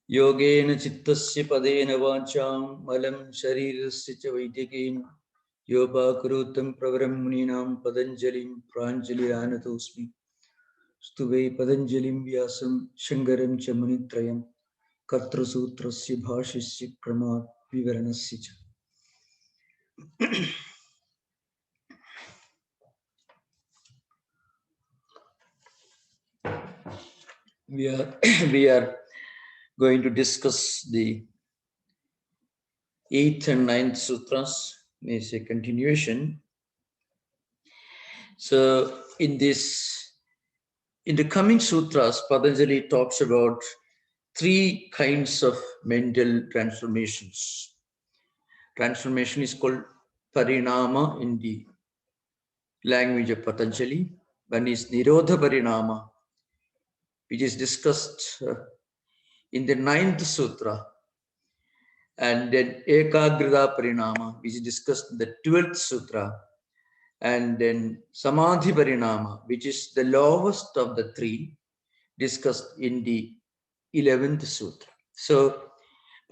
Yogena chittasya padena vacham malam sharirasya cha vaidyakena yopakurutam pravaram muninam padanjalim pranjaliranatosmi stuve padanjalim vyasam shankaram cha munitrayam katra sutrasya bhashasya pramat vivaranasya cha. We are going to discuss the 8th and 9th sutras, is a continuation. So in the coming sutras, Patanjali talks about 3 kinds of mental transformations. Transformation is called parinama in the language of Patanjali. One is Nirodha Parinama, which is discussed in the 9th sutra. And then Ekagrita Parinama, which is discussed in the 12th sutra. And then Samadhi Parinama, which is the lowest of the 3, discussed in the 11th sutra. So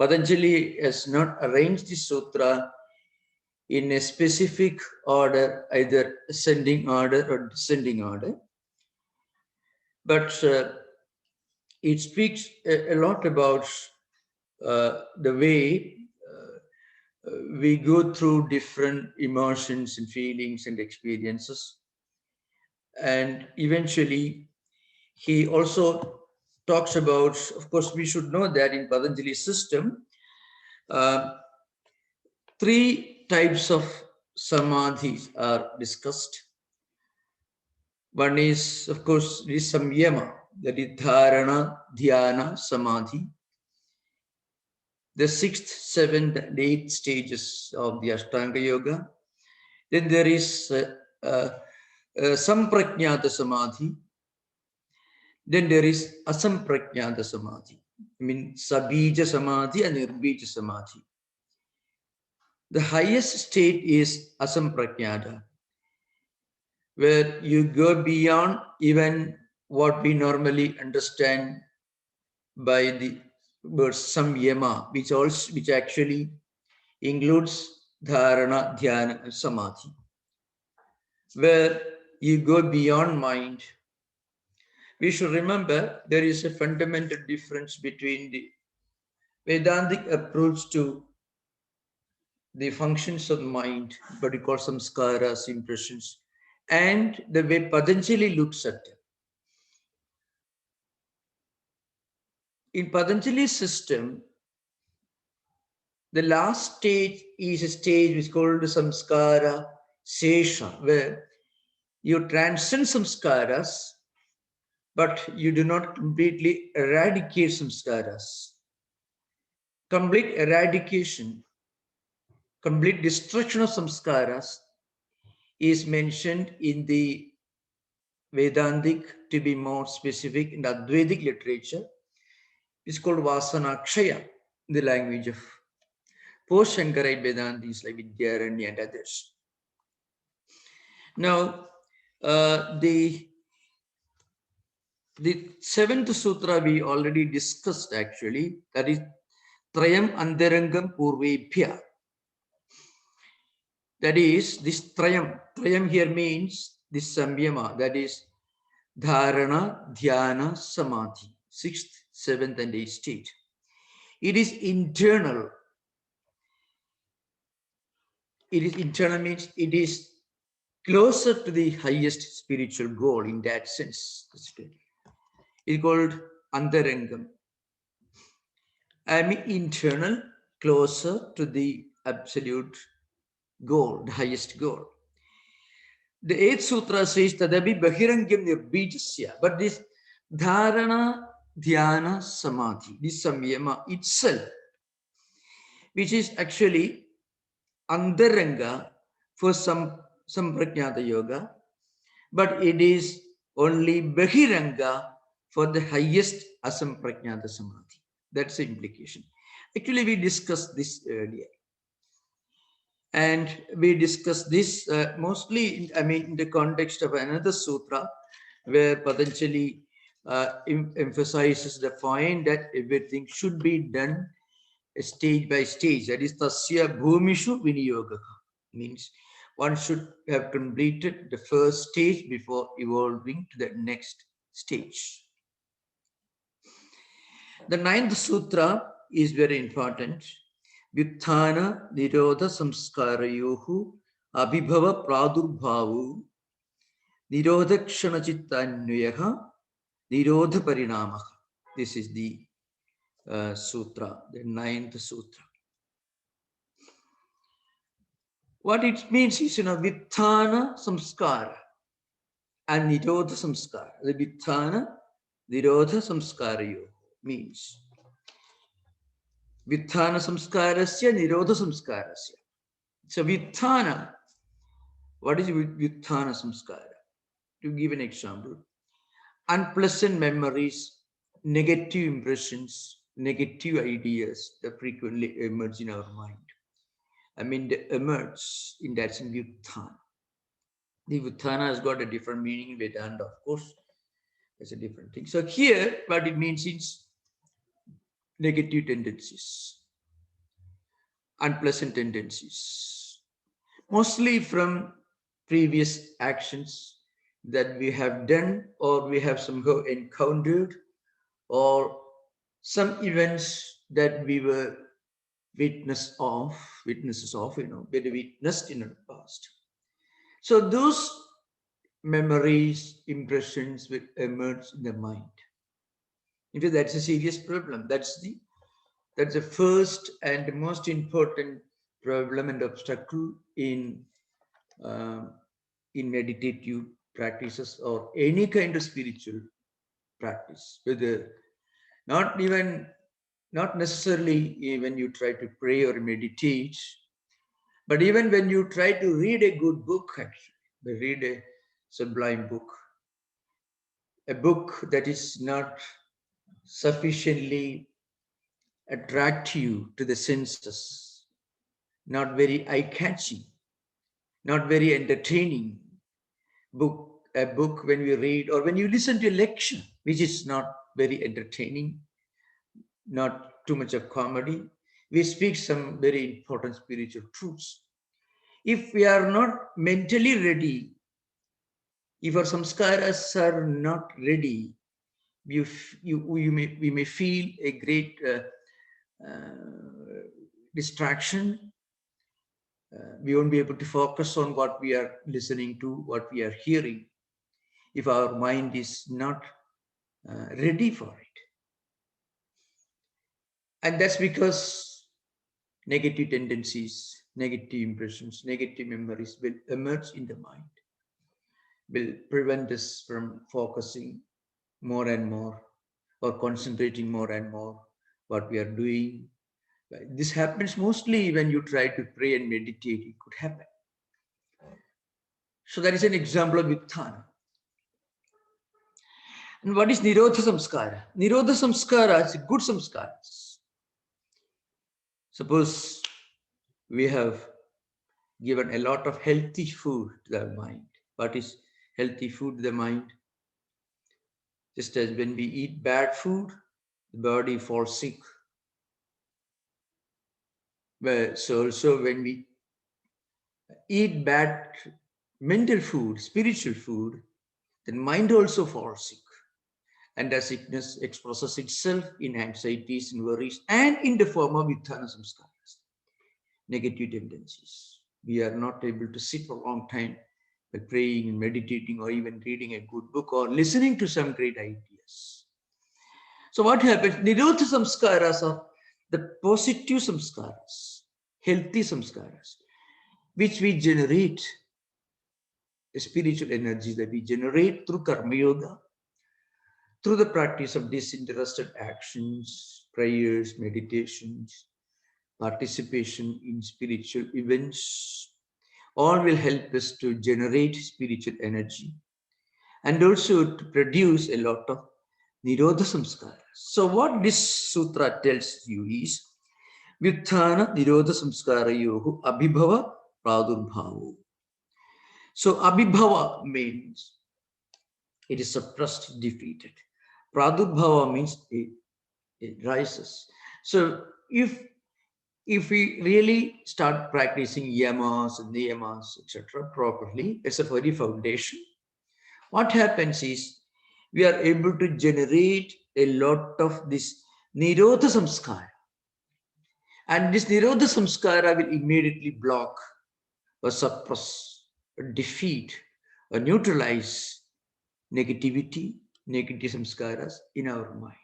Patanjali has not arranged the sutra in a specific order, either ascending order or descending order. But it speaks a lot about the way we go through different emotions and feelings and experiences. And eventually, he also talks about, of course, we should know that in Patanjali's system, 3 types of samadhis are discussed. One is, of course, the samyama, that is dharana, dhyana, samadhi. The 6th, 7th, and 8th stages of the Ashtanga Yoga. Then there is samprajnata samadhi. Then there is asamprajnata samadhi. I mean, sabija samadhi and nirbija samadhi. The highest state is asamprajnata, where you go beyond even what we normally understand by the word samyama, which actually includes dharana, dhyana, and samadhi, where you go beyond mind. We should remember there is a fundamental difference between the Vedantic approach to the functions of the mind, what we call samskaras, impressions, and the way Patanjali looks at it. In Patanjali's system, the last stage is a stage which is called samskara sesha, where you transcend samskaras, but you do not completely eradicate samskaras. Complete eradication, complete destruction of samskaras is mentioned in the Vedantic, to be more specific, in the Advaitic literature. It's called Vasanakshaya in the language of post-Shankarite Vedantis like Vidyaranya and others. Now, the 7th sutra we already discussed actually, that is Trayam Antarangam Purvebhya. That is, this Trayam. Trayam here means this Samyama, that is Dharana, Dhyana, Samadhi, 6th, 7th, and 8th stage. It is internal. It is internal means it is closer to the highest spiritual goal in that sense. It is called Antarangam. I mean internal, closer to the absolute goal, the highest goal. The 8th sutra says Tadabi Bahirangam Nirbijasya, but this Dharana, Dhyana, Samadhi, this Samyama itself, which is actually Antaranga for some Prajnata Yoga, but it is only Bahiranga for the highest Asamprajnata Samadhi. That's the implication. Actually, we discussed this earlier. And we discussed this mostly, in the context of another sutra, where Patanjali emphasizes the point that everything should be done stage by stage. That is tasya bhumishu viniyoga. Means one should have completed the first stage before evolving to the next stage. The ninth sutra is very important. Vyuthana nirodha samskarayohu abhibhava pradurbhavu nirodha kshanachittanyaha nirodha parinamaha. This is the sutra, the ninth sutra. What it means is, Vithana samskara and nirodha samskara. The Vithana nirodha samskarayo means Vithana samskarasya nirodha samskarasya. So Vithana, what is Vithana samskara? To give an example, unpleasant memories, negative impressions, negative ideas that frequently emerge in our mind. I mean, they emerge in that sense, Vithana. The Vithana has got a different meaning in Vedanta, of course. It's a different thing. So here, what it means is negative tendencies, unpleasant tendencies, mostly from previous actions that we have done or we have somehow encountered, or some events that we were witnesses of, very witnessed in the past. So those memories, impressions will emerge in the mind. In fact, that's a serious problem. That's the first and most important problem and obstacle in meditative practices or any kind of spiritual practice. Whether not necessarily when you try to pray or meditate, but even when you try to read a good book, actually, read a sublime book, a book that is not sufficiently attractive to the senses, not very eye-catching, not very entertaining a book when we read or when you listen to a lecture, which is not very entertaining, not too much of comedy, we speak some very important spiritual truths. If we are not mentally ready, if our samskaras are not ready, we may feel a great distraction. We won't be able to focus on what we are listening to, what we are hearing, if our mind is not ready for it. And that's because negative tendencies, negative impressions, negative memories will emerge in the mind, will prevent us from focusing more and more or concentrating more and more what we are doing. This happens mostly when you try to pray and meditate. It could happen. So that is an example of Vithana. And what is Nirodha Samskara? Nirodha Samskara is good samskaras. Suppose we have given a lot of healthy food to the mind. What is healthy food to the mind? Just as when we eat bad food, the body falls sick. So also when we eat bad mental food, spiritual food, then mind also falls sick. And the sickness expresses itself in anxieties and worries and in the form of Vithana Samskaras, negative tendencies. We are not able to sit for a long time by praying and meditating or even reading a good book or listening to some great ideas. So what happens? Nirodha Samskaras are the positive samskaras, healthy samskaras, which we generate, the spiritual energies that we generate through Karma Yoga, through the practice of disinterested actions, prayers, meditations, participation in spiritual events, all will help us to generate spiritual energy and also to produce a lot of Nirodha Samskaras. So what this sutra tells you is Vyuthana Nirodha Samskarayohu Abhibhava Pradurbhavo. So Abhibhava means it is suppressed, defeated. Pradubhava means it rises. So if we really start practicing yamas and niyamas, etc., properly, as a very foundation, what happens is we are able to generate a lot of this nirodha samskara. And this nirodha samskara will immediately block or suppress or defeat or neutralize negativity, negative samskaras in our mind.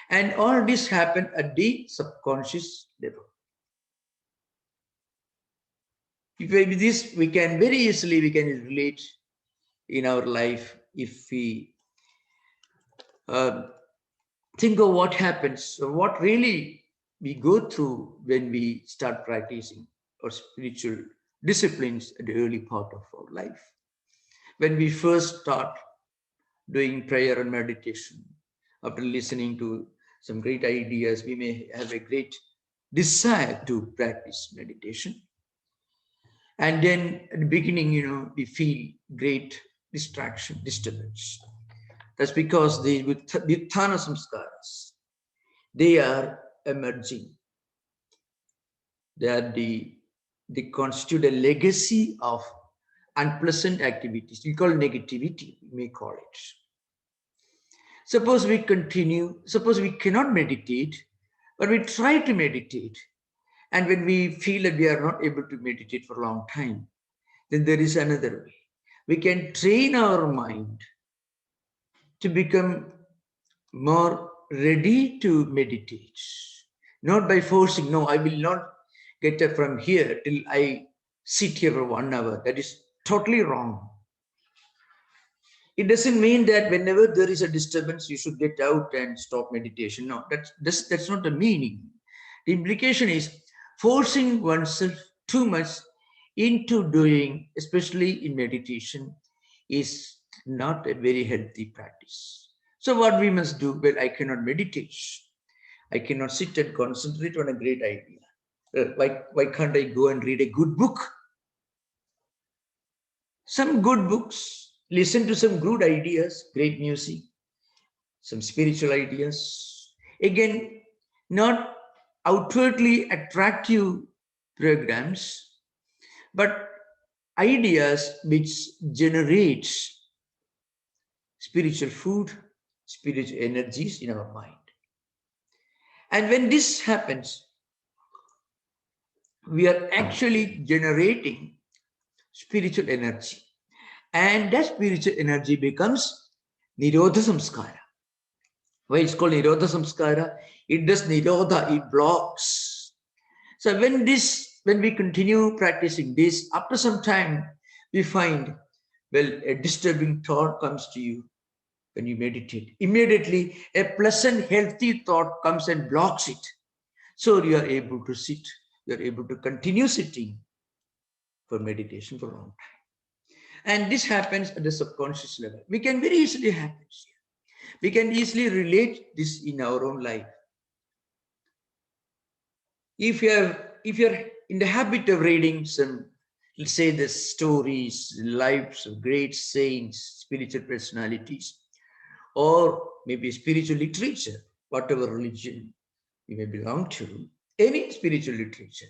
And all this happen at the subconscious level. With this, we can very easily relate in our life if we think of what happens, or what really we go through when we start practicing our spiritual disciplines at the early part of our life. When we first start doing prayer and meditation, after listening to some great ideas, we may have a great desire to practice meditation. And then at the beginning, we feel great distraction, disturbance. That's because the Vitthana samskaras, they are emerging. They constitute a legacy of unpleasant activities. We call negativity, we may call it. Suppose we cannot meditate, but we try to meditate. And when we feel that we are not able to meditate for a long time, then there is another way. We can train our mind to become more ready to meditate. Not by forcing, no, I will not get up from here till I sit here for 1 hour. That is totally wrong. It doesn't mean that whenever there is a disturbance, you should get out and stop meditation. No, that's not the meaning. The implication is forcing oneself too much into doing, especially in meditation, is not a very healthy practice. So what we must do, well, I cannot meditate. I cannot sit and concentrate on a great idea. Why can't I go and read a good book? Some good books, listen to some good ideas, great music, some spiritual ideas. Again, not outwardly attractive programs, but ideas which generate spiritual food, spiritual energies in our mind. And when this happens, we are actually generating spiritual energy. And that spiritual energy becomes Nirodha Samskara. Why it's called Nirodha Samskara? It does Nirodha, it blocks. So when we continue practicing this, after some time, we find, well, a disturbing thought comes to you when you meditate. Immediately, a pleasant, healthy thought comes and blocks it. So you are able to sit, you are able to continue sitting for meditation for a long time. And this happens at the subconscious level. We can very easily happen. We can easily relate this in our own life. If you're in the habit of reading some, let's say, the stories, lives of great saints, spiritual personalities, or maybe spiritual literature, whatever religion you may belong to, any spiritual literature,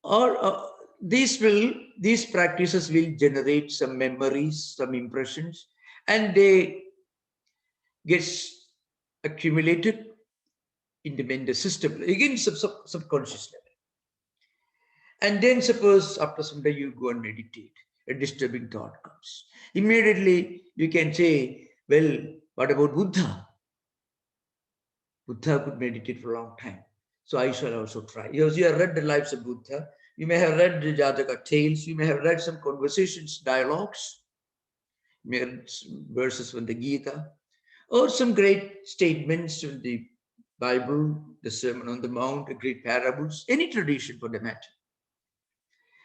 or these practices will generate some memories, some impressions, and they get accumulated in the mental system, again subconscious level. And then suppose after some time you go and meditate, a disturbing thought comes. Immediately you can say, well, what about Buddha? Buddha could meditate for a long time. So I shall also try. You have read the lives of Buddha. You may have read the Jataka tales. You may have read some conversations, dialogues, verses from the Gita, or some great statements from the Bible, the Sermon on the Mount, the great parables, any tradition for the matter.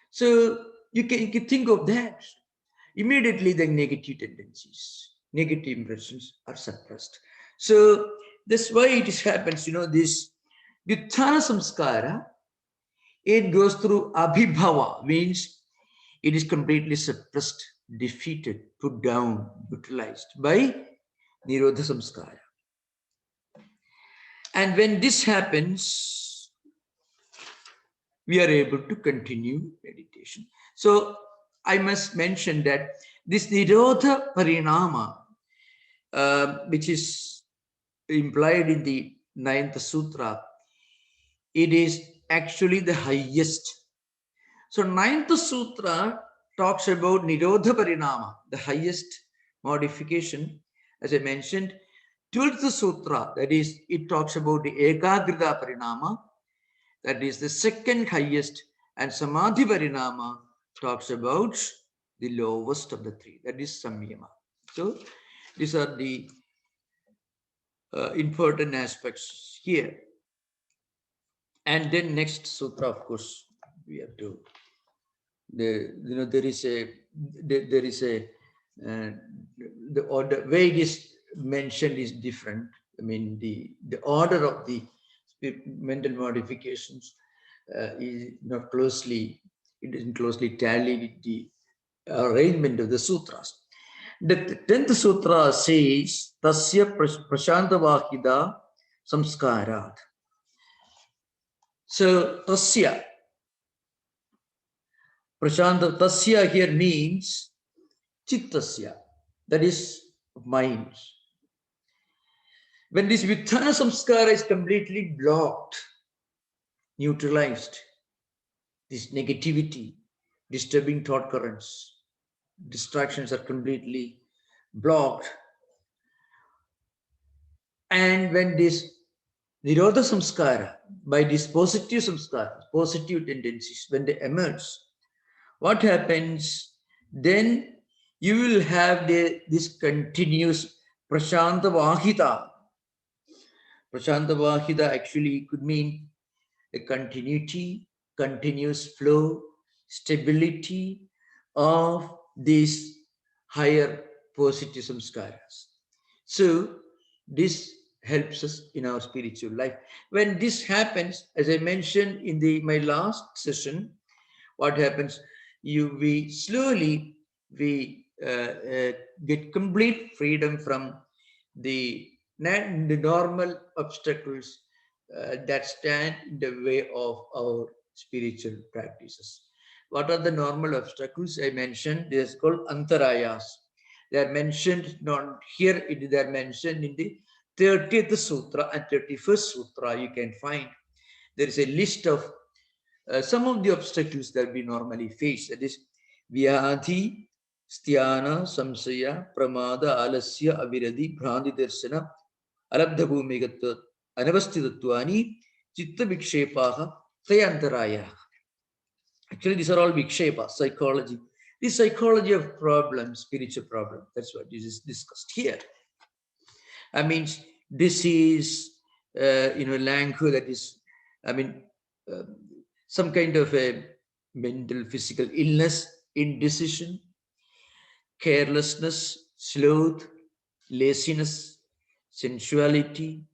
So you can think of that. Immediately the negative tendencies, negative impressions are suppressed. So that's why it happens, this Vitthana Samskara, it goes through Abhibhava, means it is completely suppressed, defeated, put down, utilized by Nirodha Samskara. And when this happens, we are able to continue meditation. So I must mention that this Nirodha Parinama, which is implied in the 9th Sutra, it is actually the highest. So 9th Sutra talks about Nirodha Parinama, the highest modification. As I mentioned, 12th Sutra, that is, it talks about the Ekagrita Parinama, that is the second highest, and Samadhi Parinama talks about the lowest of the three, that is Samyama. So these are the important aspects here. And then next sutra, of course, we have to, there is a the order way it is mentioned is different. I mean, the order of the mental modifications is not closely, it isn't closely tallied with the arrangement of the sutras. The 10th sutra says, Tasya prashantavahida samskarat. So, Tasya, prashanta, Tasya here means Chittasya, that is mind. When this Vitthana Samskara is completely blocked, neutralized, this negativity, disturbing thought currents, distractions are completely blocked. And when this Nirodha Samskara, by these positive samskara, positive tendencies, when they emerge, what happens? Then you will have this continuous Prashanta Vahita. Prashanta Vahita actually could mean a continuity, continuous flow, stability of these higher positive samskaras. So this helps us in our spiritual life. When this happens, as I mentioned in my last session, what happens? We slowly get complete freedom from the normal obstacles that stand in the way of our spiritual practices. What are the normal obstacles? I mentioned they are called antarayas. They are mentioned not here, they are mentioned in the 30th Sutra and 31st Sutra. You can find there is a list of some of the obstacles that we normally face. That is Vyadhi, Sthana, Samsaya, Pramada, Alasya, Aviradi, Bhranti Darsana, Alabdha Bhumigatva, Anavasthitattvani, Chitta Vikshepaha, Tayantaraya. Actually, these are all Vikshepa, psychology. The psychology of problems, spiritual problem. That's what is discussed here. I mean, disease, language that is, some kind of a mental, physical illness, indecision, carelessness, sloth, laziness, sensuality,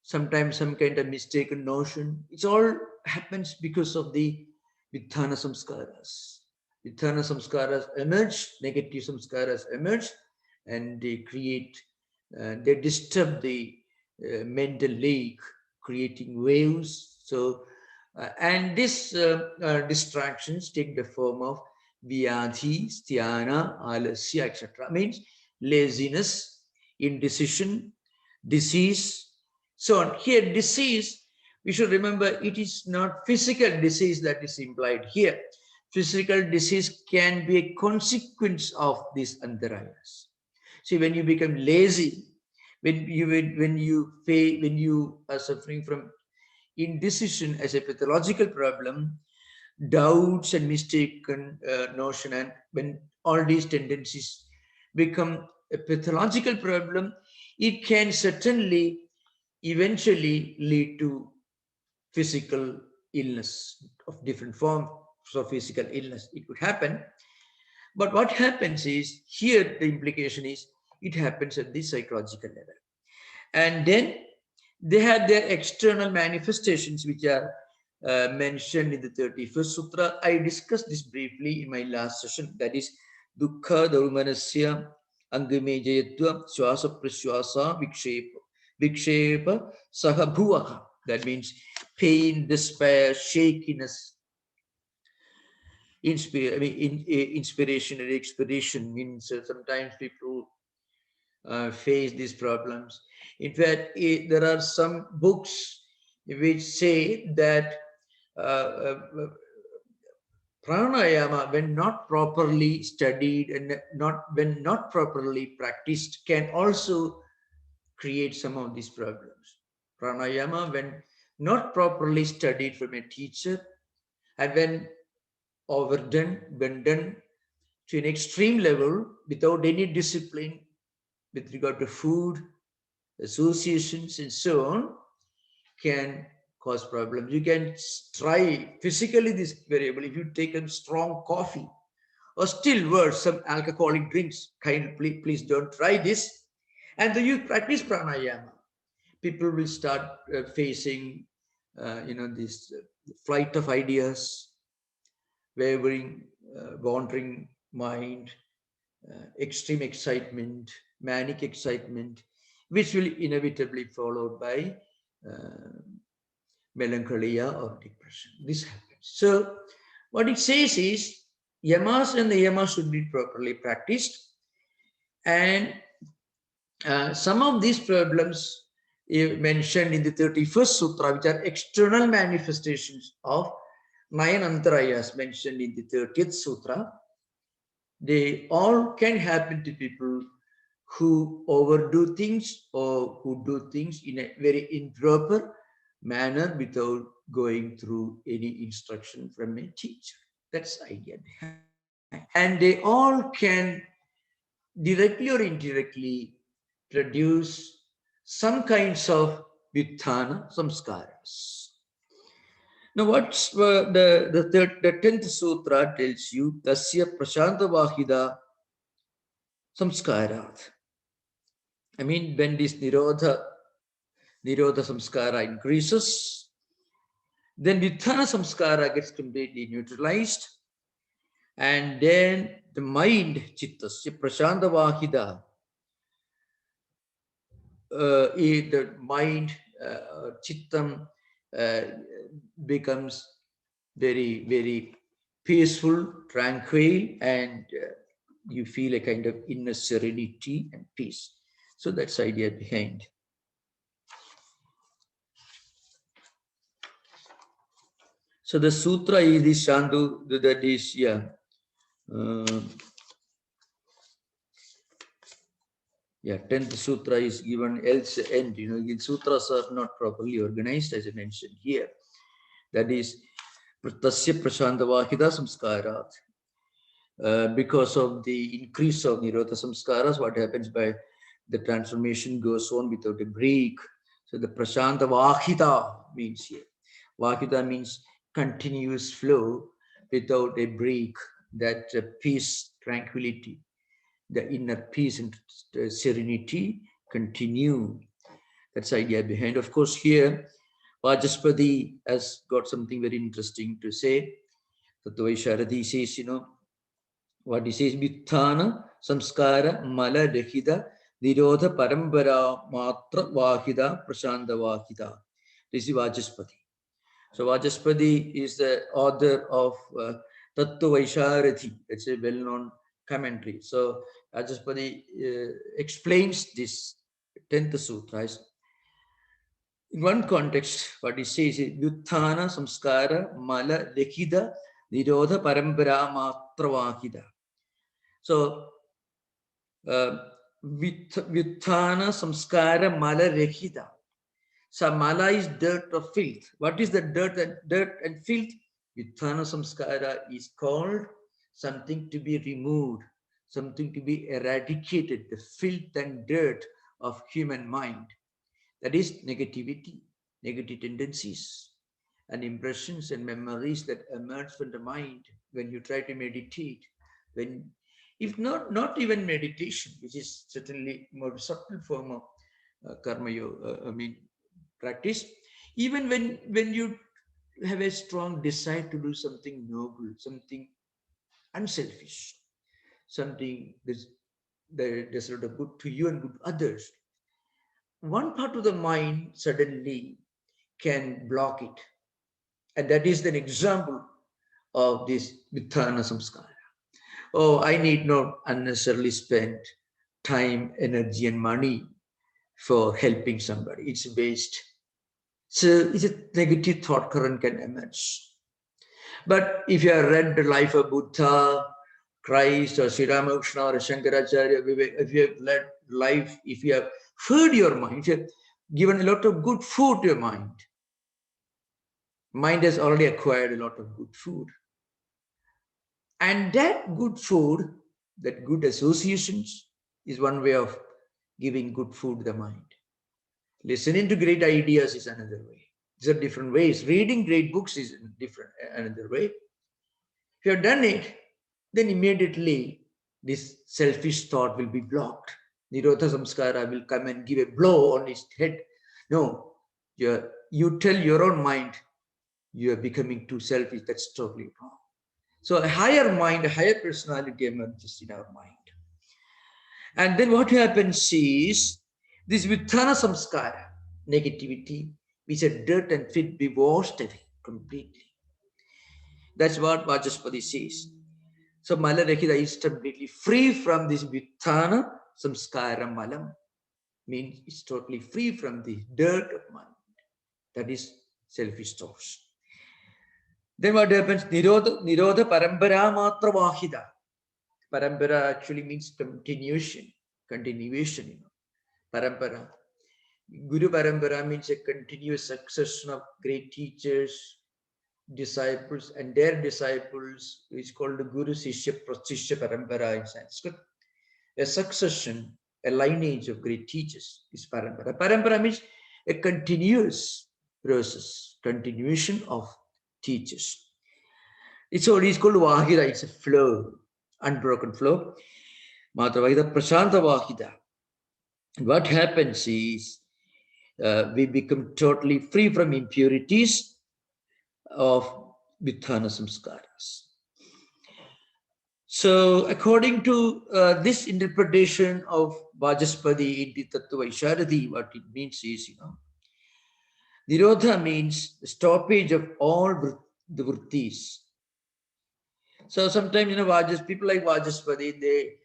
sometimes some kind of mistaken notion. It all happens because of the Vitthana Samskaras. Vitthana Samskaras emerge, negative Samskaras emerge, and they create, they disturb the mental lake, creating waves. So, and these distractions take the form of Vyadhi, Sthana, Alasya, etc. Means laziness, indecision, disease, so on. Here, disease, we should remember it is not physical disease that is implied here. Physical disease can be a consequence of these antarayas. See, when you become lazy, when you are suffering from indecision as a pathological problem, doubts and mistaken notion, and when all these tendencies become a pathological problem, it can certainly eventually lead to physical illness of different forms of physical illness. It could happen. But what happens is, here the implication is, it happens at the psychological level. And then they have their external manifestations, which are mentioned in the 31st Sutra. I discussed this briefly in my last session. That is Dukkha, Daumanasya, Angame Jayatva Swasa Praswasa Vikshepa Sahabhuvaha. That means pain, despair, shakiness, inspiration and expiration means sometimes people face these problems. In fact, there are some books which say that uh, pranayama, when not properly studied and when not properly practiced, can also create some of these problems. Pranayama, when not properly studied from a teacher, and when overdone, when done to an extreme level without any discipline with regard to food, associations, and so on, can cause problems. You can try physically this variable if you take a strong coffee or still worse, some alcoholic drinks. Please don't try this. And then you practice pranayama. People will start facing, this flight of ideas, wavering, wandering mind, extreme excitement, manic excitement, which will inevitably followed by uh, melancholia or depression. This happens. So, what it says is yamas and the yamas should be properly practiced, and some of these problems mentioned in the 31st Sutra, which are external manifestations of nine antarayas mentioned in the 30th Sutra, they all can happen to people who overdo things or who do things in a very improper manner without going through any instruction from a teacher. That's the idea behind. And they all can directly or indirectly produce some kinds of vitthana samskaras. Now, what's the 10th sutra tells you, Tasya Prashanta Vahida Samskarat. I mean, when this Nirodha Samskara increases, then Vitthana Samskara gets completely neutralized, and then the mind, Chittasya Prashanta Vahida, the mind, Chittam, uh, becomes very, very peaceful, tranquil, and you feel a kind of inner serenity and peace. So that's the idea behind. So the sutra is the Shandu, that is, yeah. Yeah, 10th sutra is given else end. The sutras are not properly organized, as I mentioned here. That is, Tasya Prashanta Vahida Samskarat. Because of the increase of Nirodha Samskaras, what happens by the transformation goes on without a break. So the Prashanta Vahida means here. Vahida means continuous flow without a break, that peace, tranquility, the inner peace and serenity continue. That's the idea behind. Of course, here, Vajaspati has got something very interesting to say. Tattwamayananda says, what he says, Vitthana, Samskara, Mala, Rahida, Nirodha, Parambara, Matra, Vahida, Prashanta, Vahida. This is Vajaspati. So Vajaspati is the author of Tattwamayananda. It's a well-known commentary. So Vajaspati explains this 10th sutra. In one context, what he says is Vitthana, Samskara, Mala, Rahida, Nirodha, Parambara, Matra, Vahida. So, Vitthana Samskara Mala Rehida. So, Mala is dirt or filth. What is the dirt and filth? Vitthana Samskara is called something to be removed, something to be eradicated, the filth and dirt of human mind. That is negativity, negative tendencies, and impressions and memories that emerge from the mind when you try to meditate. When, if not even meditation, which is certainly more subtle form of karma yoga, practice. Even when you have a strong desire to do something noble, something unselfish, something that's there's a lot of good to you and good to others. One part of the mind suddenly can block it. And that is an example of this Vitthana Samskara. Oh, I need not unnecessarily spend time, energy, and money for helping somebody. It's waste. So it's a negative thought current can emerge. But if you have read the life of Buddha, Christ, or Sri Ramakrishna, or Shankaracharya, if you have led life, if you have fed your mind, if you have given a lot of good food to your mind has already acquired a lot of good food. And that good food, that good associations, is one way of giving good food to the mind. Listening to great ideas is another way. These are different ways. Reading great books is another way. If you have done it, then immediately this selfish thought will be blocked. Nirodha Samskara will come and give a blow on his head. No, you tell your own mind you are becoming too selfish. That's totally wrong. So a higher mind, a higher personality emerges in our mind. And then what happens is this Vitthana Samskara, negativity, which is dirt and fit, be washed away completely. That's what Vajaspati says. So Malarahita is completely free from this Vitthana Samskara Malam. Means it's totally free from the dirt of mind. That is selfish thoughts. Then what happens? Nirodha Parambara Matra Vahida. Parampara actually means continuation, Parampara. Guru Parampara means a continuous succession of great teachers, disciples, and their disciples, which is called the Guru Sishya Prasishya Parampara in Sanskrit. A succession, a lineage of great teachers is Parampara. Parampara means a continuous process, continuation of teachers. It's called Vahida, it's a flow, unbroken flow. Matravahida Prashanta Vahida. What happens is we become totally free from impurities of Vitthana Samskaras. So according to this interpretation of Vajaspati in the Tattwamayananda, what it means is, Nirodha means the stoppage of all the vrittis. So sometimes, people like Vajaspati, they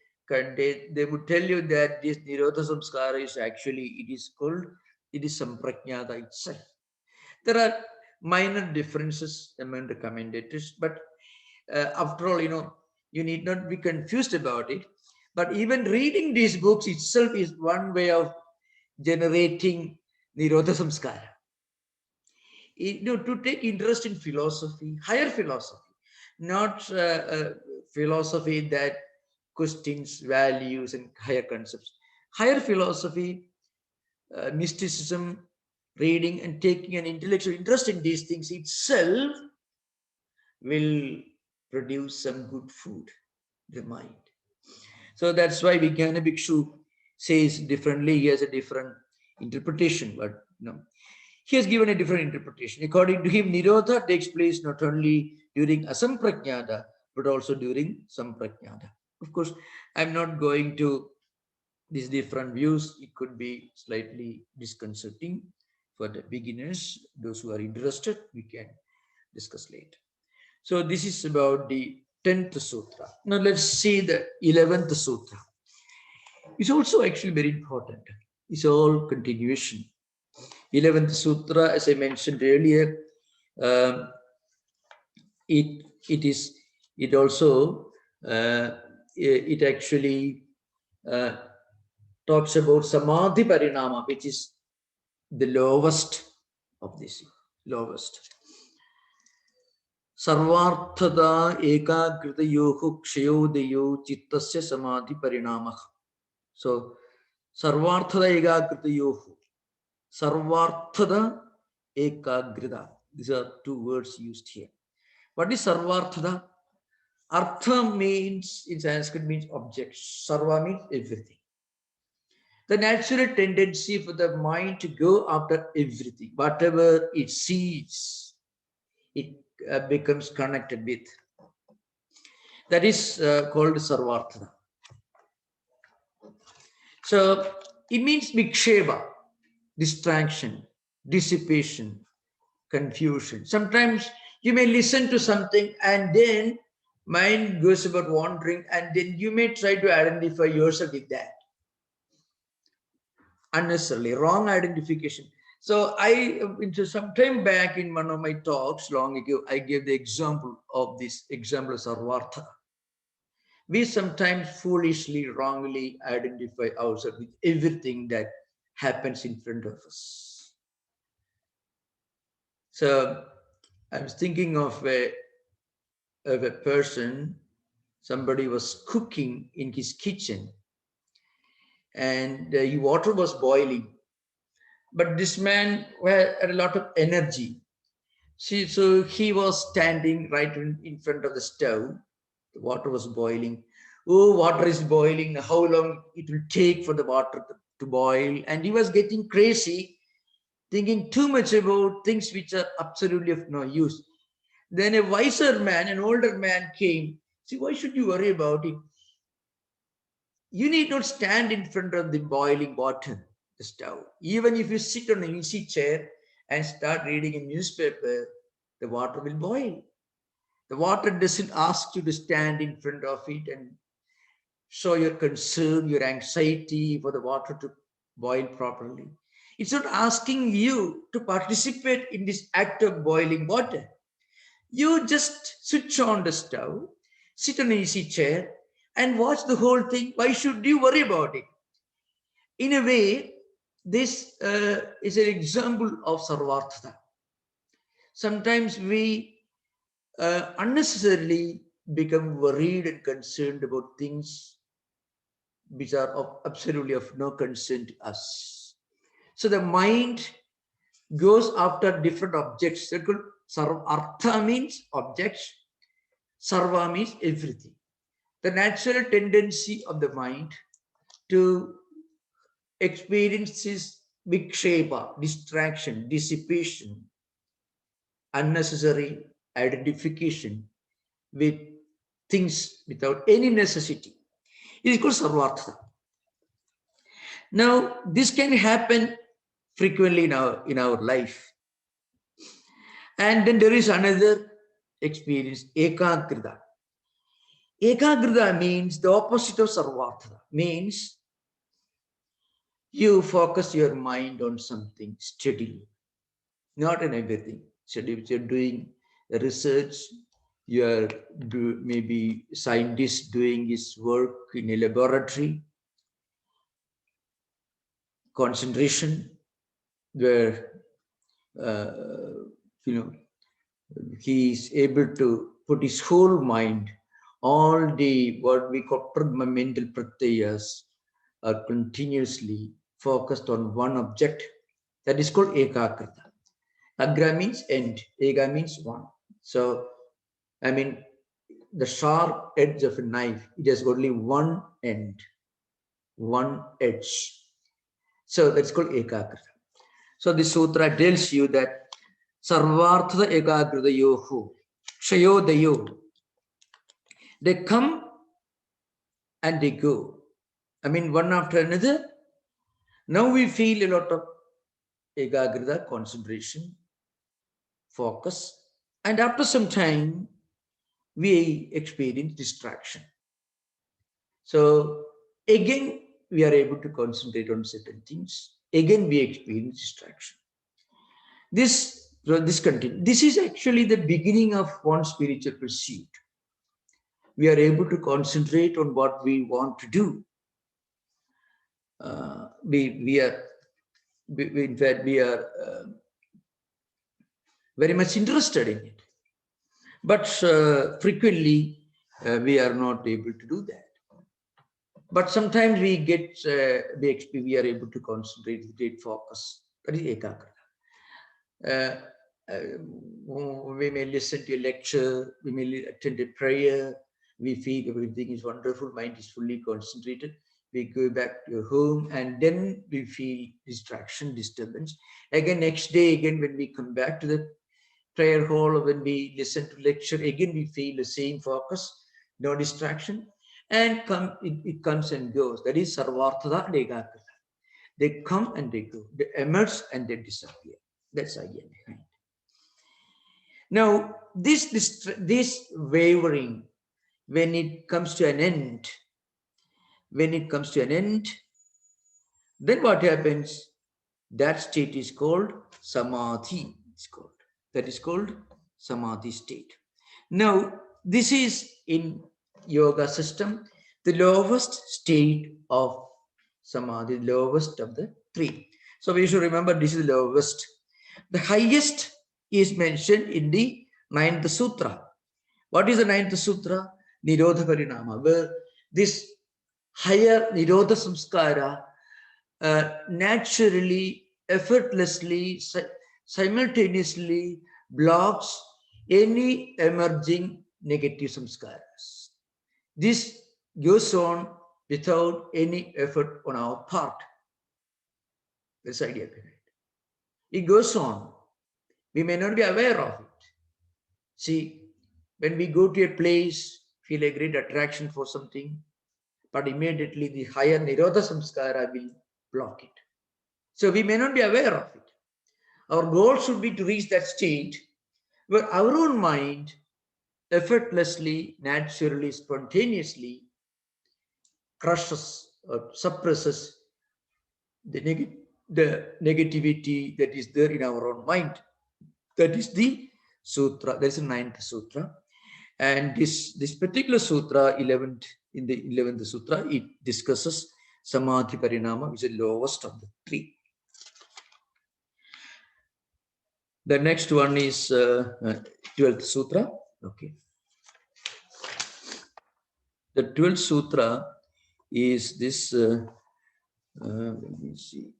would tell you that this Nirodha Samskara is actually, it is Samprajnata itself. There are minor differences among the commentators, but after all, you need not be confused about it. But even reading these books itself is one way of generating Nirodha Samskara. To take interest in philosophy, higher philosophy, not philosophy that questions values and higher concepts. Higher philosophy, mysticism, reading and taking an intellectual interest in these things itself will produce some good food in the mind. So that's why Vijnana Bhikshu says differently. He has a different interpretation, but he has given a different interpretation. According to him, Nirodha takes place not only during Asamprajnata, but also during Samprajnata. Of course, I'm not going to these different views. It could be slightly disconcerting for the beginners. Those who are interested, we can discuss later. So this is about the 10th sutra. Now let's see the 11th sutra. It's also actually very important. It's all continuation. 11th sutra, as I mentioned earlier, it actually talks about samadhi parinama, which is the lowest of this, lowest. Sarvarthada ekagrita yohu kshayodayo chittasya samadhi parinamah. So, sarvarthada ekagrita yohu. Sarvarthada ekagrita. These are two words used here. What is sarvarthada? Artha means, in Sanskrit, means objects. Sarva means everything. The natural tendency for the mind to go after everything. Whatever it sees, it becomes connected with. That is called sarvarthana. So it means viksheva, distraction, dissipation, confusion. Sometimes you may listen to something and then mind goes about wandering, and then you may try to identify yourself with that. Unnecessarily, wrong identification. So some time back in one of my talks long ago, I gave the example of this example of Sarvartha. We sometimes foolishly, wrongly identify ourselves with everything that happens in front of us. So I was thinking of a person, somebody was cooking in his kitchen and water was boiling. But this man had a lot of energy. See, so he was standing right in front of the stove. The water was boiling. Oh, water is boiling. How long it will take for the water to boil? And he was getting crazy, thinking too much about things which are absolutely of no use. Then a wiser man, an older man came. See, why should you worry about it? You need not stand in front of the boiling water, the stove. Even if you sit on an easy chair and start reading a newspaper, the water will boil. The water doesn't ask you to stand in front of it and show your concern, your anxiety for the water to boil properly. It's not asking you to participate in this act of boiling water. You just switch on the stove, sit on an easy chair, and watch the whole thing. Why should you worry about it? In a way, this is an example of sarvartha. Sometimes we unnecessarily become worried and concerned about things which are absolutely of no concern to us. So the mind goes after different objects. Artha means objects, sarva means everything. The natural tendency of the mind to experience is viksheba, distraction, dissipation, unnecessary identification with things without any necessity. It is called sarvartha. Now, this can happen frequently in our life. And then there is another experience, ekagrita. Ekagrita means the opposite of sarvartha, means you focus your mind on something steadily, not in everything. So if you're doing research, you're maybe scientist doing his work in a laboratory, concentration, where he is able to put his whole mind, all the what we call mental pratyayas are continuously focused on one object. That is called ekagrita. Agra means end, ega means one. So, I mean, the sharp edge of a knife, it has only one end, one edge. So that's called ekagrita. So the sutra tells you that sarvartha ekagrita yoho, shayodayo. They come and they go. I mean, one after another. Now we feel a lot of ekagrita, concentration, focus, and after some time, we experience distraction. So again, we are able to concentrate on certain things. Again, we experience distraction. This continues. This is actually the beginning of one spiritual pursuit. We are able to concentrate on what we want to do. In fact, we are very much interested in it. But frequently, we are not able to do that. But sometimes we are able to concentrate with great focus. That is ekagrita. We may listen to a lecture, we may attend a prayer, we feel everything is wonderful, mind is fully concentrated. We go back to home and then we feel distraction, disturbance. Again, next day, again, when we come back to the prayer hall or when we listen to lecture, again, we feel the same focus, no distraction. and it comes and goes. That is sarvarthada degakrita. They come and they go. They emerge and they disappear. That's the idea behind. Now, this wavering, when it comes to an end, then what happens? That state is called samadhi. That is called samadhi state. Now, this is in yoga system, the lowest state of samadhi, lowest of the three. So we should remember this is the lowest. The highest is mentioned in the 9th sutra. What is the 9th sutra? Nirodha Parinama, where this higher Nirodha Samskara naturally, effortlessly, simultaneously blocks any emerging negative samskaras. This goes on without any effort on our part. This idea behind it. It goes on. We may not be aware of it. See, when we go to a place, feel a great attraction for something, but immediately the higher Nirodha Samskara will block it. So we may not be aware of it. Our goal should be to reach that state where our own mind effortlessly, naturally, spontaneously crushes or suppresses the negativity that is there in our own mind. That is the sutra. That is the 9th sutra. And this particular sutra, in the 11th sutra, it discusses samadhi parinama, which is the lowest of the three. The next one is 12th sutra. Okay. The 12th sutra is this. Let me see.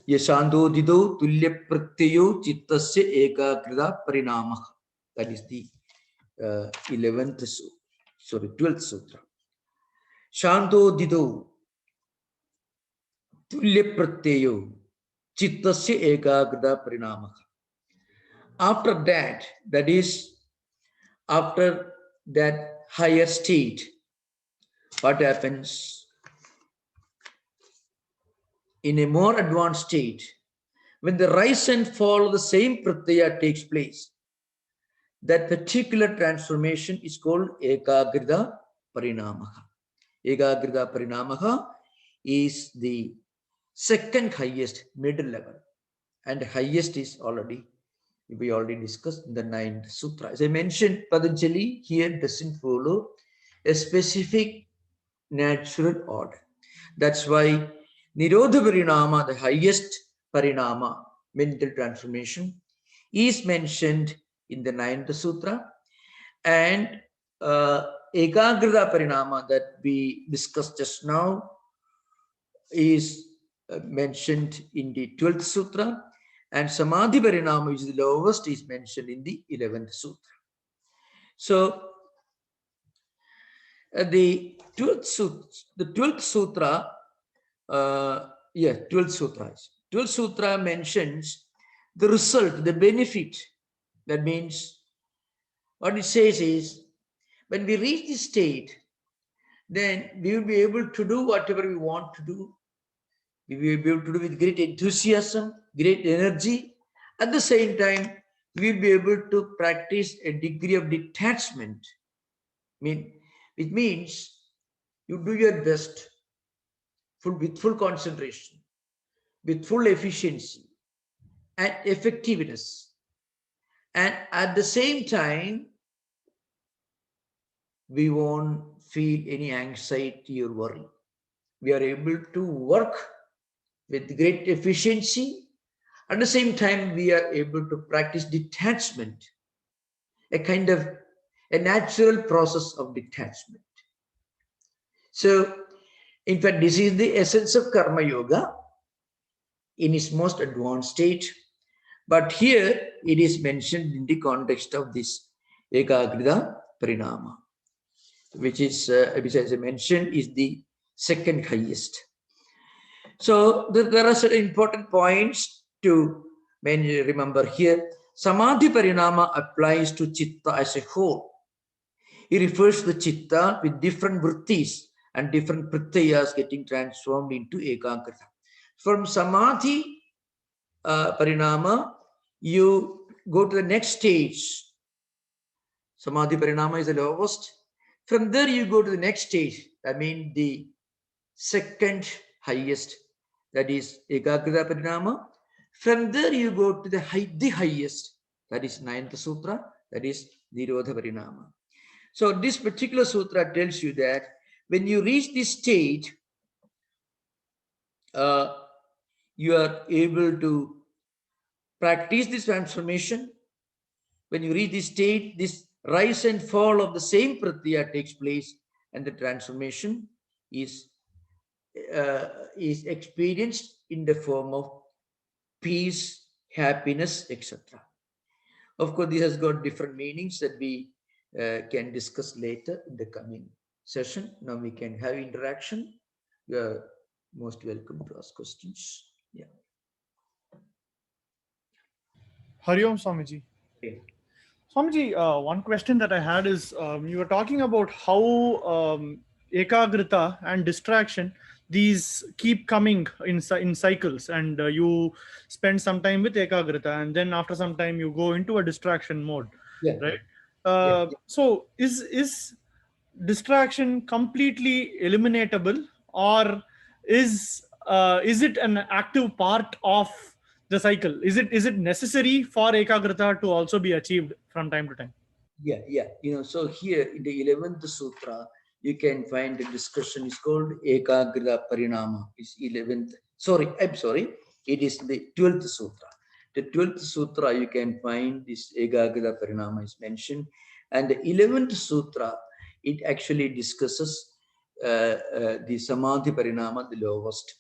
Yashando dido tulya pratyayo chittasya ekagrita parinama. That is the 12th sutra. Shanto dido tulya pratyayo chittasya ekagrita parinama. After that, that is, after that higher state, what happens? In a more advanced state, when the rise and fall of the same pratyaya takes place, that particular transformation is called ekagrita parinamaha. Ekagrita parinamaha is the second highest, middle level, and the highest is we already discussed in the 9th sutra. As I mentioned, Patanjali here doesn't follow a specific natural order. That's why Nirodha Parinama, the highest Parinama, mental transformation, is mentioned in the 9th sutra, and Ekagrita Parinama that we discussed just now is mentioned in the 12th sutra, and Samadhi Parinama, which is the lowest, is mentioned in the 11th sutra. So the 12th sutra, 12th sutra mentions the result, the benefit. That means what it says is, when we reach this state, then we will be able to do whatever we want to do. We will be able to do with great enthusiasm, great energy. At the same time, we will be able to practice a degree of detachment. It means you do your best with full concentration, with full efficiency and effectiveness. And at the same time, we won't feel any anxiety or worry. We are able to work with great efficiency. At the same time, we are able to practice detachment, a kind of a natural process of detachment. So, in fact, this is the essence of Karma Yoga in its most advanced state. But here it is mentioned in the context of this Ekagrita Parinama, which is, as I mentioned, is the second highest. So there are certain important points to remember here. Samadhi Parinama applies to Chitta as a whole. He refers to the chitta with different vrittis and different pratyayas getting transformed into ekagrata. From samadhi parinama, you go to the next stage. Samadhi parinama is the lowest. From there, you go to the next stage. I mean, the second highest, that is ekagrata parinama. From there, you go to the highest, that is ninth sutra, that is nirodha parinama. So this particular sutra tells you that when you reach this stage, you are able to practice this transformation. When you reach this state, this rise and fall of the same pratyaya takes place, and the transformation is experienced in the form of peace, happiness, etc. Of course, this has got different meanings that we can discuss later in the coming session. Now we can have interaction. You are most welcome to ask questions. Yeah. Hari Om Swamiji. Okay. Swamiji, one question that I had is you were talking about how ekagrita and distraction, these keep coming in cycles, and you spend some time with ekagrita, and then after some time you go into a distraction mode, Yeah. right? Yeah. So is distraction completely eliminatable, or is it an active part of the cycle? Is it necessary for ekagrita to also be achieved from time to time? Yeah, yeah. So here in the 11th sutra, you can find the discussion is called Ekagrita Parinama. It's 11th. Sorry, I'm sorry. It is the 12th sutra. The 12th sutra, you can find this Ekagrita Parinama is mentioned. And the 11th sutra, it actually discusses the Samadhi Parinama, the lowest.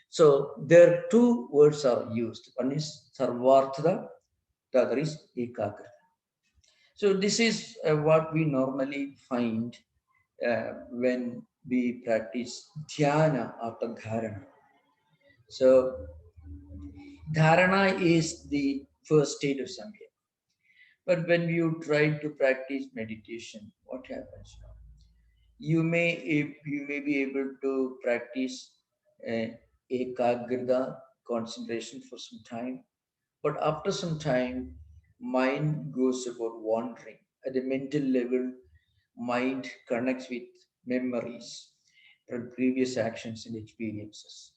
So there two words are used. One is Sarvartha, the other is Ekagrita. So this is what we normally find when we practice dhyana after dharana. So dharana is the first state of samkhya. But when you try to practice meditation, what happens now? You may be able to practice uh, ekagrita concentration for some time, but after some time, mind goes about wandering. At the mental level, mind connects with memories from previous actions and experiences.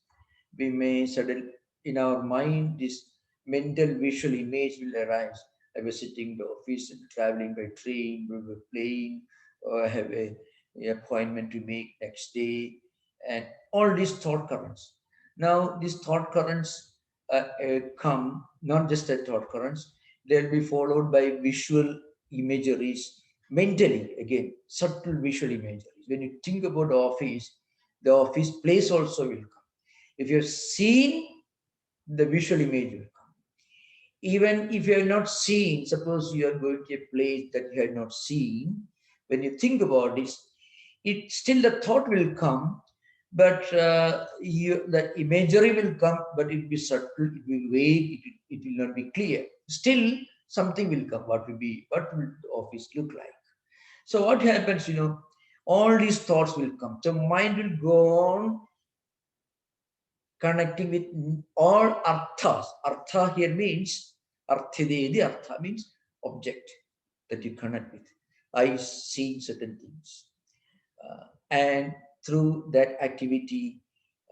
We may suddenly, in our mind, this mental visual image will arise. I was sitting in the office and traveling by train, we were playing, or I have a appointment to make next day, and all these thought currents. Now, these thought currents come, not just as thought currents, they'll be followed by visual imageries mentally, again, subtle visual imageries. When you think about the office place also will come. If you've seen, the visual image will come. Even if you have not seen, suppose you are going to a place that you have not seen, when you think about this, it still the thought will come, but the imagery will come, but it will be subtle, it will be vague, it will not be clear. Still, something will come. What will the office look like? So what happens, all these thoughts will come. So mind will go on connecting with all arthas. Artha here means, arthidedi, artha means object that you connect with. I see certain things. And through that activity,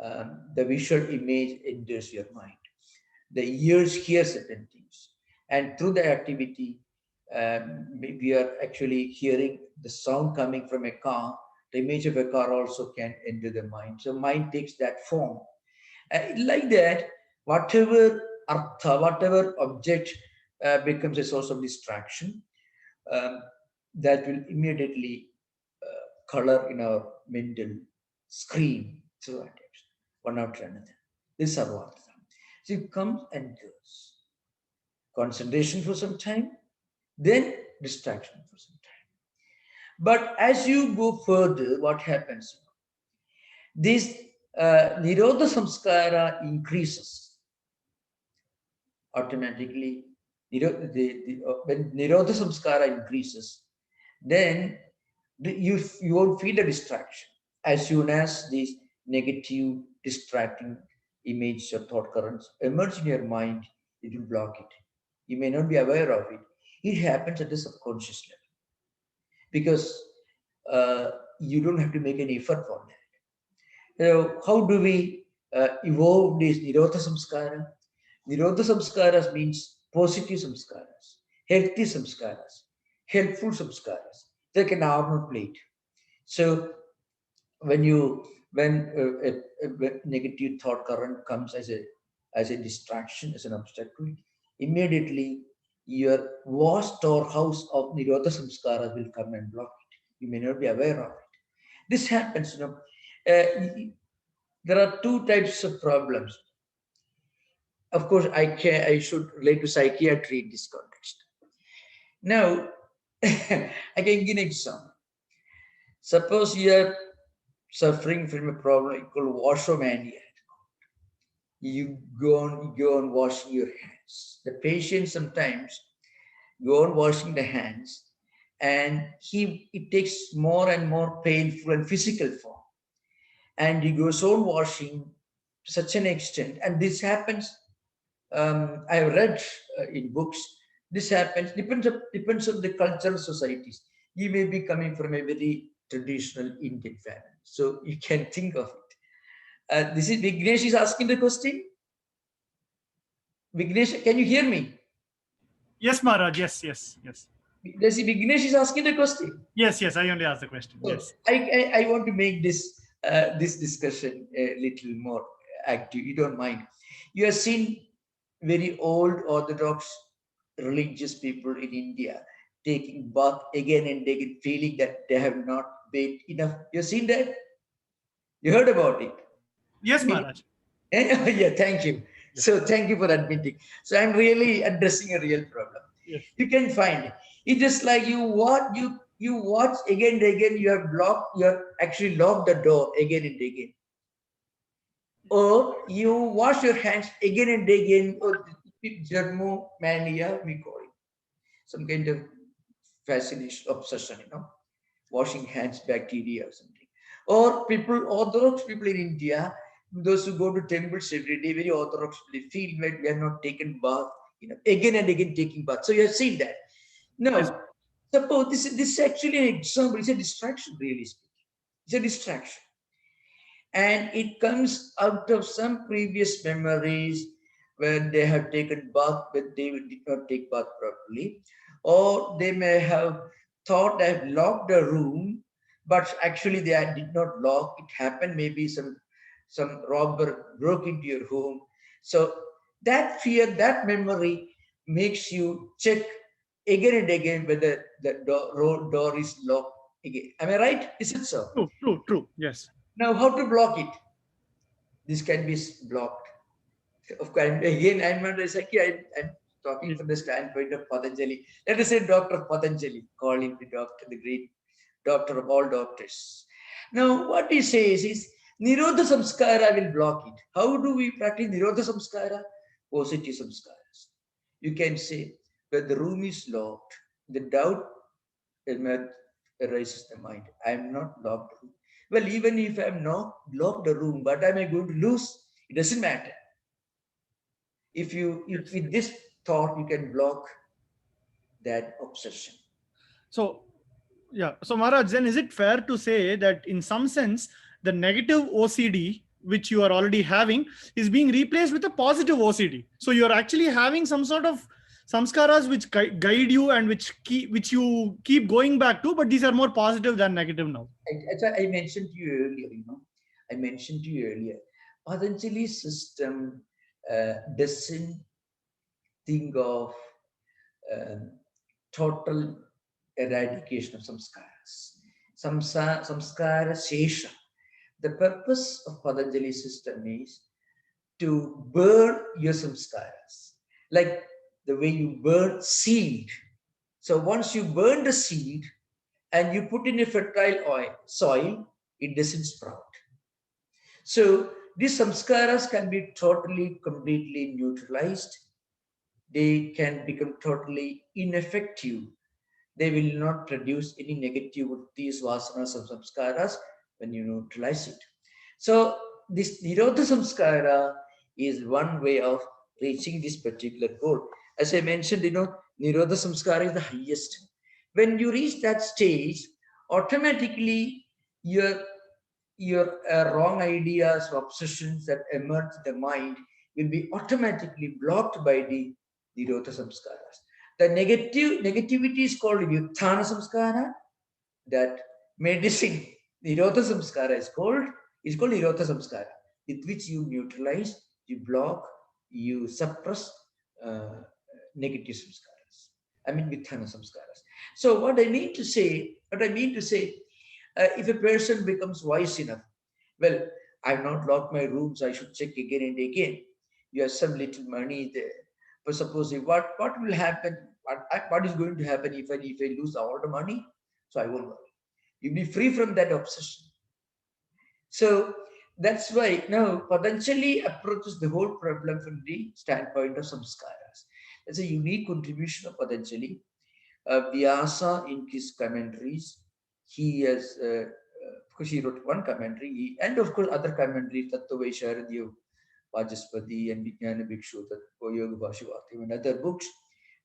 the visual image enters your mind. The ears hear certain things. And through the activity, we are actually hearing the sound coming from a car. The image of a car also can enter the mind. So mind takes that form. Like that, whatever artha, whatever object becomes a source of distraction, um, that will immediately color in our mental screen through attacks, one after another. This is Sarvartha. So it comes and goes. Concentration for some time, then distraction for some time. But as you go further, what happens? This Nirodha Samskara increases automatically. When Nirodha Samskara increases, then You won't feel the distraction. As soon as these negative, distracting images or thought currents emerge in your mind, it will block it. You may not be aware of it. It happens at the subconscious level because uh, you don't have to make any effort for that. So how do we evolve this Nirodha Samskara? Nirodha Samskaras means positive samskaras, healthy samskaras, helpful samskaras, like an armor plate. So when you when negative thought current comes as a distraction, as an obstacle, immediately your vast storehouse of Nirodha Samskaras will come and block it. You may not be aware of it. This happens, there are two types of problems. Of course, I should relate to psychiatry in this context. Now, I can give an example. Suppose you are suffering from a problem called washomania. You go on washing your hands. The patient sometimes go on washing the hands, and it takes more and more painful and physical form. And he goes on washing to such an extent, and this happens. I've read in books. This happens depends on the cultural societies. You may be coming from a very traditional Indian family, so you can think of it. This is Vignesh is asking the question. Vignesh, can you hear me? Yes, Maharaj. Yes, yes, yes. This is Vignesh is asking the question. Yes, yes. I only asked the question. So Yes. I want to make this discussion a little more active. You don't mind? You have seen very old Orthodox religious people in India taking bath again and again, feeling that they have not bathed enough. You have seen that? You heard about it? Yes, Maybe. Maharaj. Yeah, thank you. Yes. So thank you for admitting. So I'm really addressing a real problem. Yes. You can find it. It's just like you watch again and again. You have actually locked the door again and again, or you wash your hands again and again, or germo mania we call it, some kind of fascination, obsession, washing hands, bacteria or something. Or Orthodox people in India, those who go to temples every day, very Orthodox, they feel that we are not taken bath, again and again taking bath. So you have seen that. Yes. Now, suppose this is actually an example, it's a distraction, really speaking. It's a distraction. And it comes out of some previous memories when they have taken bath, but they did not take bath properly, or they may have thought they have locked the room, but actually they did not lock. It happened, maybe some robber broke into your home. So that fear, that memory makes you check again and again whether the door is locked again. Am I right? Is it so? True, true, true. Yes. Now, how to block it? This can be blocked. Of course, again, I'm not a psychiatrist. I'm talking Yes. from the standpoint of Patanjali. Let us say Dr. Patanjali, call him the doctor, the great doctor of all doctors. Now, what he says is, Nirodha Samskara will block it. How do we practice Nirodha Samskara? Positive Samskaras. You can say, when the room is locked, the doubt arises in the mind. I am not locked. Well, even if I'm not locked the room, what am I going to lose? It doesn't matter. If Yes. with this thought you can block that obsession. So, yeah. So, Maharaj, then is it fair to say that in some sense, the negative OCD, which you are already having, is being replaced with a positive OCD? So, you're actually having some sort of samskaras which guide you and which you keep going back to, but these are more positive than negative now. As I mentioned to you earlier, I mentioned to you earlier, Patanjali's system doesn't think of um, total eradication of samskaras. Samskara shesha. The purpose of Patanjali system is to burn your samskaras, like the way you burn seed. So once you burn the seed and you put in a fertile soil, it doesn't sprout. So these samskaras can be totally, completely neutralized. They can become totally ineffective. they will not produce any negative vrittis, vasanas, or samskaras when you neutralize it. So this Nirodha Samskara is one way of reaching this particular goal. As I mentioned, Nirodha Samskara is the highest. When you reach that stage, automatically your wrong ideas or obsessions that emerge in the mind will be automatically blocked by the Nirodha Samskaras. The negativity is called Vyuthana Samskara. That medicine, Nirodha Samskara is called Nirodha Samskara, with which you neutralize, you block, you suppress uh, negative samskaras. I mean, Vyuthana Samskaras. So what I mean to say, if a person becomes wise enough, well, I've not locked my rooms, I should check again and again. You have some little money there. But suppose what will happen? What is going to happen if I lose all the money? So I won't worry. You'll be free from that obsession. So that's why now Patanjali approaches the whole problem from the standpoint of samskaras. That's a unique contribution of Patanjali. Vyasa in his commentaries, he has, of course, he wrote one commentary, and of course, other commentaries, Tattwamayananda, Vajaspati, and Vijnana Bhikshu, Yoga Bhashivarthi, and other books,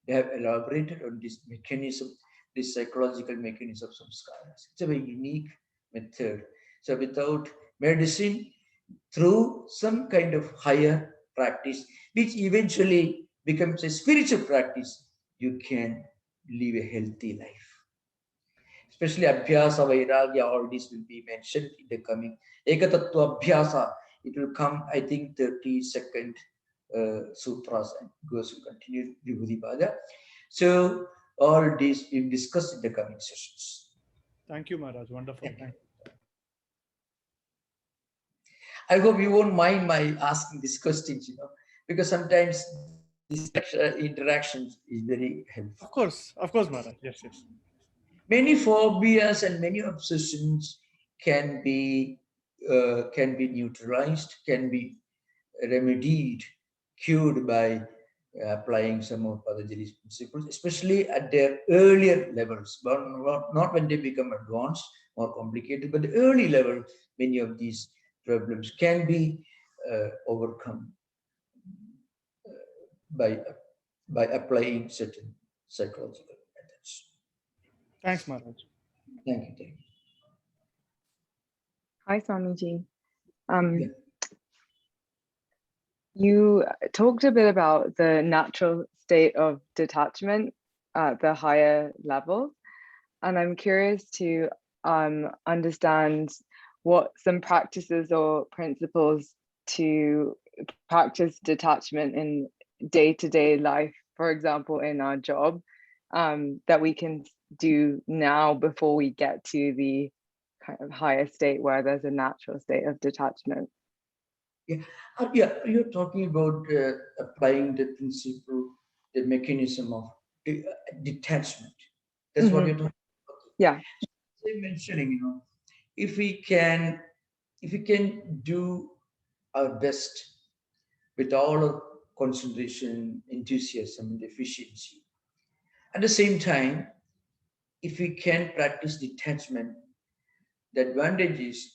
they have elaborated on this mechanism, this psychological mechanism of samskaras. It's a very unique method. So without medicine, through some kind of higher practice, which eventually becomes a spiritual practice, you can live a healthy life. Especially Abhyasa, Vairagya, all this will be mentioned in the coming Ekatattva Abhyasa. It will come, I think, 32nd sutras, and goes will continue Vibhuti Pada. So all this we'll discuss in the coming sessions. Thank you, Maharaj. Wonderful. Thank you. I hope you won't mind my asking these questions, because sometimes this interactions is very helpful. Of course, Maharaj. Yes, yes. Many phobias and many obsessions can be neutralized, can be remedied, cured by applying some of Patanjali's principles, especially at their earlier levels, but not when they become advanced or complicated, but the early level, many of these problems can be overcome by applying certain psychological methods. Thanks, Maharaj. Thank you. Thank you. Hi, Swamiji. Yeah. You talked a bit about the natural state of detachment at the higher levels, and I'm curious to understand what some practices or principles to practice detachment in day-to-day life, for example, in our job, that we can do now before we get to the kind of higher state where there's a natural state of detachment. Yeah, you're talking about applying the principle, the mechanism of detachment. That's what you're talking about. Yeah. So I'm mentioning, if we can do our best with all our concentration, enthusiasm, and efficiency, at the same time, if we can practice detachment, the advantage is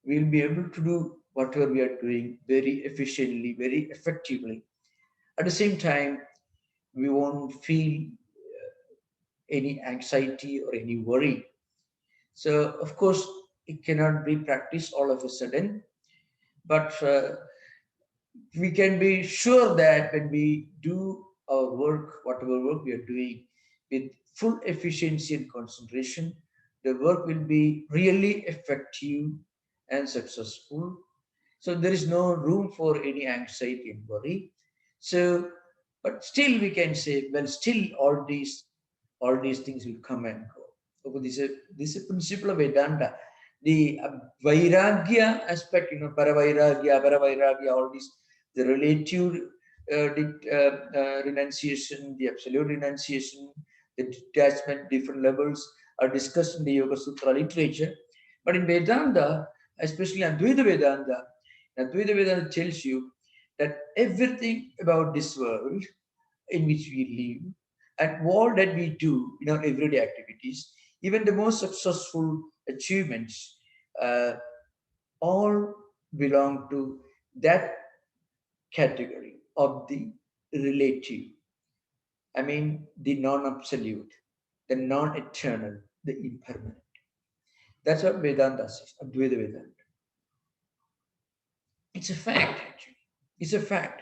we'll be able to do whatever we are doing very efficiently, very effectively. At the same time, we won't feel any anxiety or any worry. So, of course, it cannot be practiced all of a sudden, but we can be sure that when we do our work, whatever work we are doing, with full efficiency and concentration, the work will be really effective and successful. So there is no room for any anxiety and worry. So, but still we can say, well, still all these things will come and go. So this is a principle of Vedanta. The Vairagya aspect, Paravairagya, all these, the relative renunciation, the absolute renunciation, the detachment, different levels are discussed in the Yoga Sutra literature. But in Vedanta, especially Advaita Vedanta tells you that everything about this world in which we live, And all that we do in our everyday activities, even the most successful achievements, uh, all belong to that category of the relative. I mean, the non absolute, the non eternal, the impermanent. That's what Vedanta says, Advaita Vedanta. It's a fact, actually. It's a fact.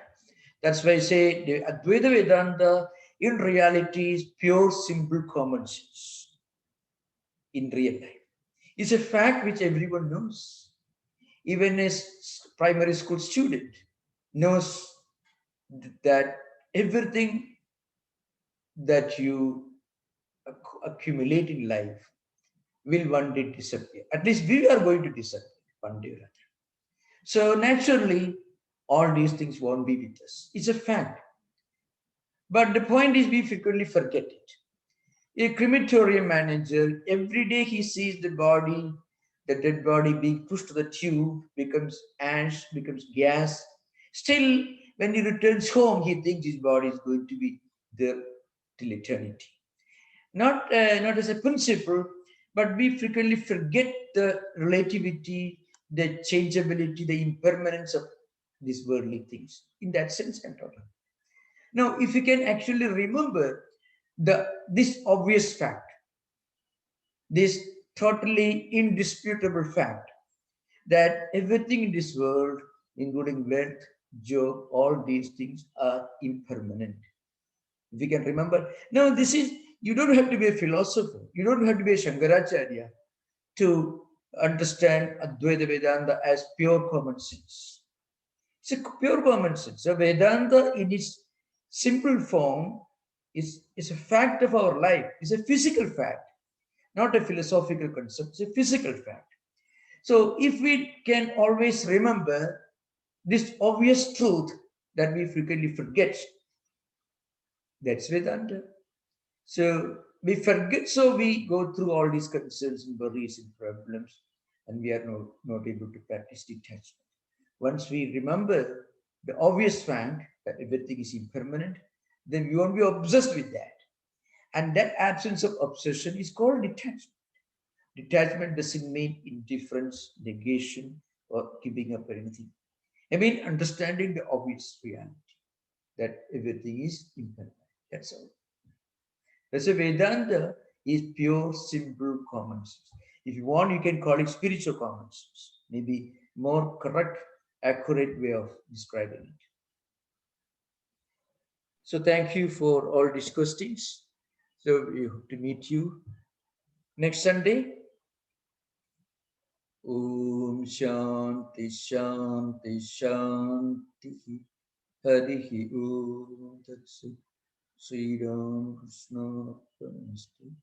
That's why I say the Advaita Vedanta in reality is pure, simple common sense in real life. It's a fact which everyone knows. Even a primary school student knows that everything that you accumulate in life will one day disappear. At least we are going to disappear one day or other. So naturally, all these things won't be with us. It's a fact. But the point is, we frequently forget it. A crematorium manager, every day he sees the dead body being pushed to the tube, becomes ash, becomes gas. Still, when he returns home, he thinks his body is going to be there till eternity. Not as a principle, but we frequently forget the relativity, the changeability, the impermanence of these worldly things. In that sense, I'm talking. Now, if you can actually remember this obvious fact, this totally indisputable fact that everything in this world, including wealth, job, all these things are impermanent. If you can remember, now this is, you don't have to be a philosopher, you don't have to be a Shankaracharya to understand Advaita Vedanta as pure common sense. It's a pure common sense. So Vedanta in its simple form is a fact of our life, it's a physical fact, not a philosophical concept, it's a physical fact. So if we can always remember this obvious truth that we frequently forget, that's Vedanta. So we forget, so we go through all these concerns and worries and problems, and we are not able to practice detachment. Once we remember the obvious fact that everything is impermanent, then we won't be obsessed with that. And that absence of obsession is called detachment. Detachment doesn't mean indifference, negation, or giving up anything. I mean understanding the obvious reality that everything is impermanent. That's all. That's a Vedanta is pure, simple common sense. If you want, you can call it spiritual common sense. Maybe more correct, accurate way of describing it. So thank you for all these questions. So we hope to meet you next Sunday. Om Shanti Shanti Shanti Harihi Om Tat Sri Ram Krishna Namaste.